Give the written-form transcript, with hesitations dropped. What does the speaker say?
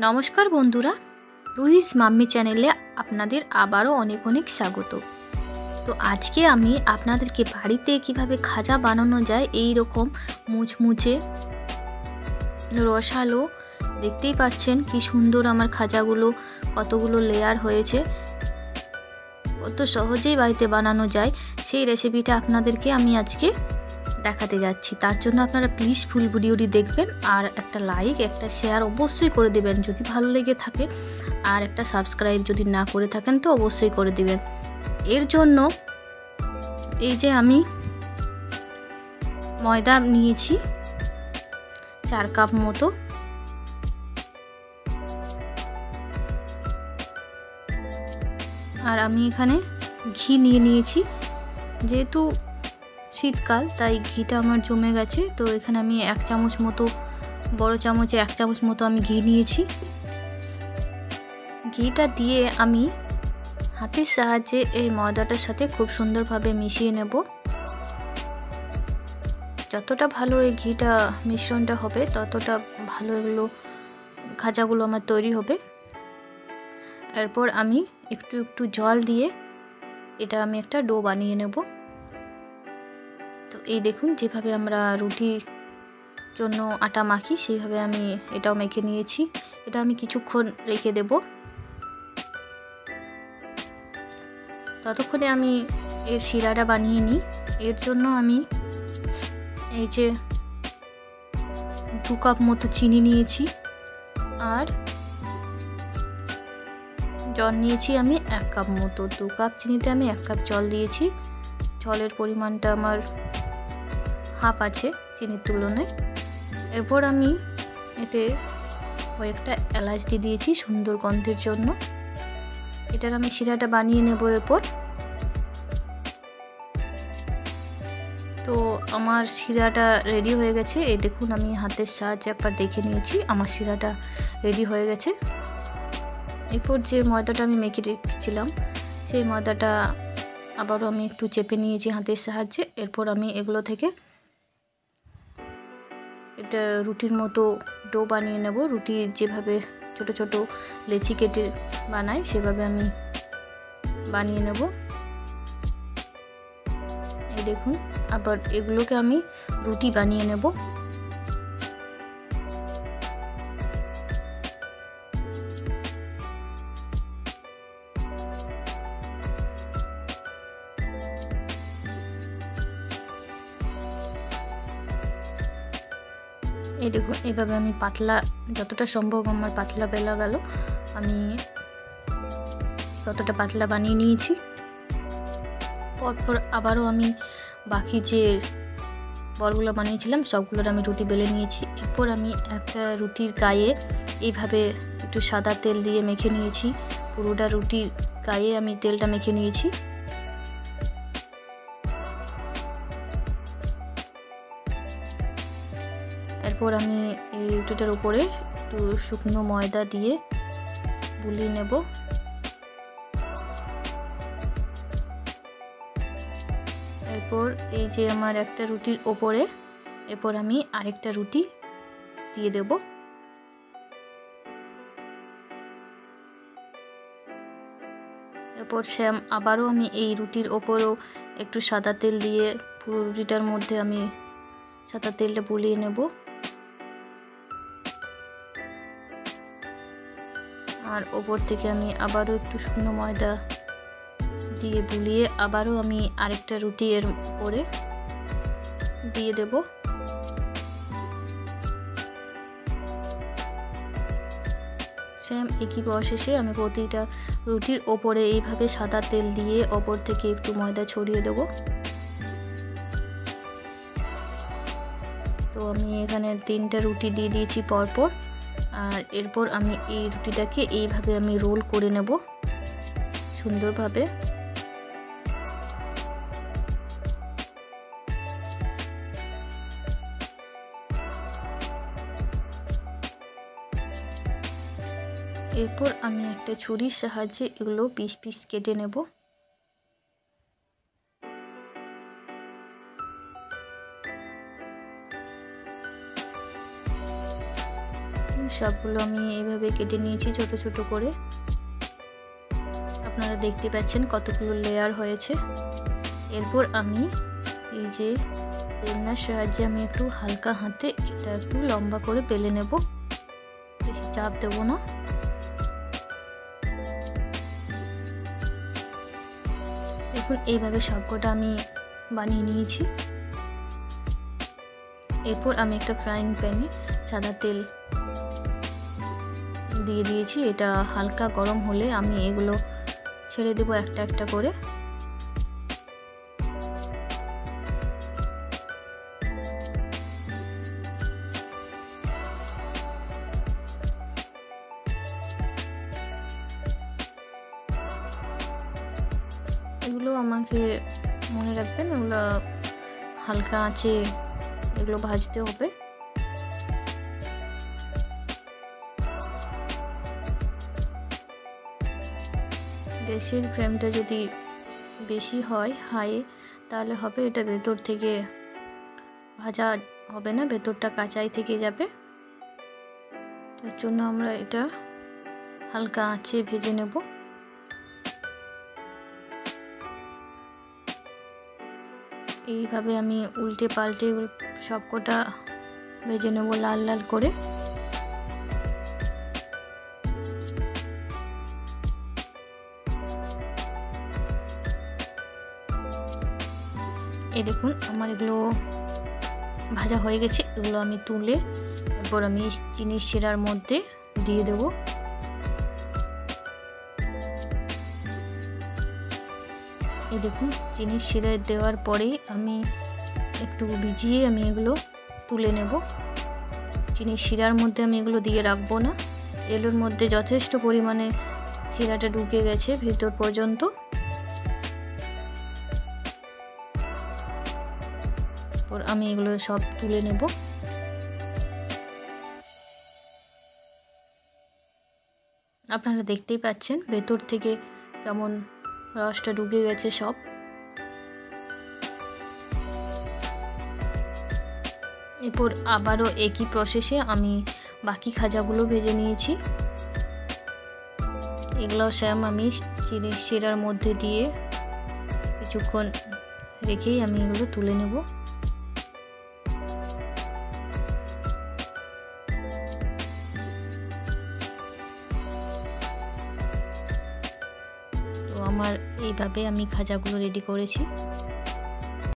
নমস্কার বন্ধুরা, রুহিস মাম্মি চ্যানেলে আপনাদের আবারও অনেক অনেক স্বাগত। তো আজকে আমি আপনাদেরকে বাড়িতে কিভাবে খাজা বানানো যায় এই রকম মুচমুচে রসালো, দেখতেই পাচ্ছেন কি সুন্দর আমার খাজাগুলো কতগুলো লেয়ার হয়েছে, কত সহজেই বাড়িতে বানানো যায় সেই রেসিপিটা আপনাদেরকে আমি আজকে দেখাতে যাচ্ছি। তার জন্য আপনারা প্লিজ ফুল ভিডিওটি দেখবেন আর একটা লাইক একটা শেয়ার অবশ্যই করে দেবেন যদি ভালো লেগে থাকে, আর একটা সাবস্ক্রাইব যদি না করে থাকেন তো অবশ্যই করে দিবেন। এর জন্য এই যে আমি ময়দা নিয়েছি 4 কাপ মতো, আর আমি এখানে ঘি নিয়েছি। যেহেতু শীতকাল তাই ঘিটা আমার জমে গেছে, তো এখানে আমি 1 চামচ মতো, বড় চামচে 1 চামচ মতো আমি ঘি নিয়েছি। ঘিটা দিয়ে আমি হাতের সাহায্যে এই ময়দাটার সাথে খুব সুন্দরভাবে মিশিয়ে নেব। যতটা ভালো এই ঘিটা মিশ্রণটা হবে ততটা ভালো এগুলো খাজাগুলো আমার তৈরি হবে। এরপর আমি একটু একটু জল দিয়ে এটা আমি একটা ডো বানিয়ে নেব। তো এই দেখুন, যেভাবে আমরা রুটির জন্য আটা মাখি সেইভাবে আমি এটাও মেখে নিয়েছি। এটা আমি কিছুক্ষণ রেখে দেব। ততক্ষণে আমি এর শিরাটা বানিয়ে নিই। এর জন্য আমি এই যে 2 কাপ মতো চিনি নিয়েছি, আর জল নিয়েছি আমি 1 কাপ মতো। 2 কাপ চিনিতে আমি 1 কাপ জল দিয়েছি। জলের পরিমাণটা আমার হাফ আছে চিনির তুলনায়। এরপর আমি এতে কয়েকটা এলাচ দিয়ে দিয়েছি সুন্দর গন্ধের জন্য। এটার আমি শিরাটা বানিয়ে নেব এরপর। তো আমার শিরাটা রেডি হয়ে গেছে। এই দেখুন, আমি হাতের সাহায্যে একবার দেখে নিয়েছি আমার শিরাটা রেডি হয়ে গেছে। এরপর যে ময়দাটা আমি মেখে রেখেছিলাম সেই ময়দাটা আবারও আমি একটু চেপে নিয়েছি হাতের সাহায্যে। এরপর আমি এগুলো থেকে এটা রুটির মতো ডো বানিয়ে নেব। রুটি যেভাবে ছোট ছোট লেচি কেটে বানাই সেভাবে আমি বানিয়ে নেব। এই দেখুন, আবার এগুলোকে আমি রুটি বানিয়ে নেব। এই দেখুন, এইভাবে আমি পাতলা, যতটা সম্ভব আমার পাতলা বেলা গেল আমি ততটা পাতলা বানিয়ে নিয়েছি। পরপর আবারও আমি বাকি যে বলগুলো বানিয়েছিলাম সবগুলোর আমি রুটি বেলে নিয়েছি। এরপর আমি একটা রুটির গায়ে এইভাবে একটু সাদা তেল দিয়ে মেখে নিয়েছি। পুরোটা রুটির গায়ে আমি তেলটা মেখে নিয়েছি। এরপর আমি এই রুটিটার উপরে একটু শুকনো ময়দা দিয়ে বুলিয়ে নেব। এরপর এই যে আমার একটা রুটির ওপরে এরপর আমি আরেকটা রুটি দিয়ে দেব। এরপর সেম আবারও আমি এই রুটির ওপরেও একটু সাদা তেল দিয়ে পুরো রুটিটার মধ্যে আমি সাদা তেলটা বুলিয়ে নেব। আর ওপর থেকে আমি আবারও একটু শুকনো ময়দা দিয়ে বুলিয়ে আবারও আমি আরেকটা রুটি এর উপরে দিয়ে দেব। সেম একই প্রসেসে আমি প্রতিটা রুটির ওপরে এইভাবে সাদা তেল দিয়ে ওপর থেকে একটু ময়দা ছড়িয়ে দেব। তো আমি এখানে 3টা রুটি দিয়ে দিয়েছি পরপর। আর এরপর আমি এই রুটিটাকে এইভাবে আমি রোল করে নেব সুন্দরভাবে। এরপর আমি একটা ছুরির সাহায্যে এগুলো পিস পিস কেটে নেব। সবগুলো আমি এইভাবে কেটে নিয়েছি ছোট ছোট করে। আপনারা দেখতে পাচ্ছেন কতগুলো লেয়ার হয়েছে। এরপর আমি এই যে বেলনার সাহায্যে আমি একটু হালকা হাতে এটা একটু লম্বা করে বেলে নেব, বেশি চাপ দেব না। দেখুন এইভাবে সবকটা আমি বানিয়ে নিয়েছি। এরপর আমি একটা ফ্রাইং প্যানে সাদা তেল দিয়ে দিয়েছি। এটা হালকা গরম হলে আমি এগুলো ছেড়ে দেব একটা একটা করে। এগুলো আমাকে মনে রাখবেন, এগুলো হালকা আঁচে এগুলো ভাজতে হবে। গ্যাসের ফ্লেমটা যদি বেশি হয় হাই, তাহলে হবে এটা ভেতর থেকে ভাজা হবে না, ভেতরটা কাঁচাই থেকে যাবে। তার জন্য আমরা এটা হালকা আঁচে ভেজে নেব। এইভাবে আমি উল্টে পাল্টে সবকটা ভেজে নেব লাল লাল করে। এই দেখুন আমার এগুলো ভাজা হয়ে গেছে। এগুলো আমি তুলে এরপর আমি চিনির শিরার মধ্যে দিয়ে দেব। এই দেখুন চিনির শিরা দেওয়ার পরেই আমি একটু ভিজিয়ে আমি এগুলো তুলে নেব। চিনির শিরার মধ্যে আমি এগুলো দিয়ে রাখবো না, এগুলোর মধ্যে যথেষ্ট পরিমাণে শিরাটা ঢুকে গেছে ভিতর পর্যন্ত। আমি এগুলো সব তুলে নেব। আপনারা দেখতেই পাচ্ছেন ভেতর থেকে কেমন রসটা ঢুকে গেছে সব। এরপর আবারও একই প্রসেসে আমি বাকি খাজাগুলো ভেজে নিয়েছি। এগুলো সেম আমি চিনির শিরার মধ্যে দিয়ে কিছুক্ষণ রেখেই আমি এগুলো তুলে নেব। তো আমার এইভাবে আমি খাজাগুলো রেডি করেছি।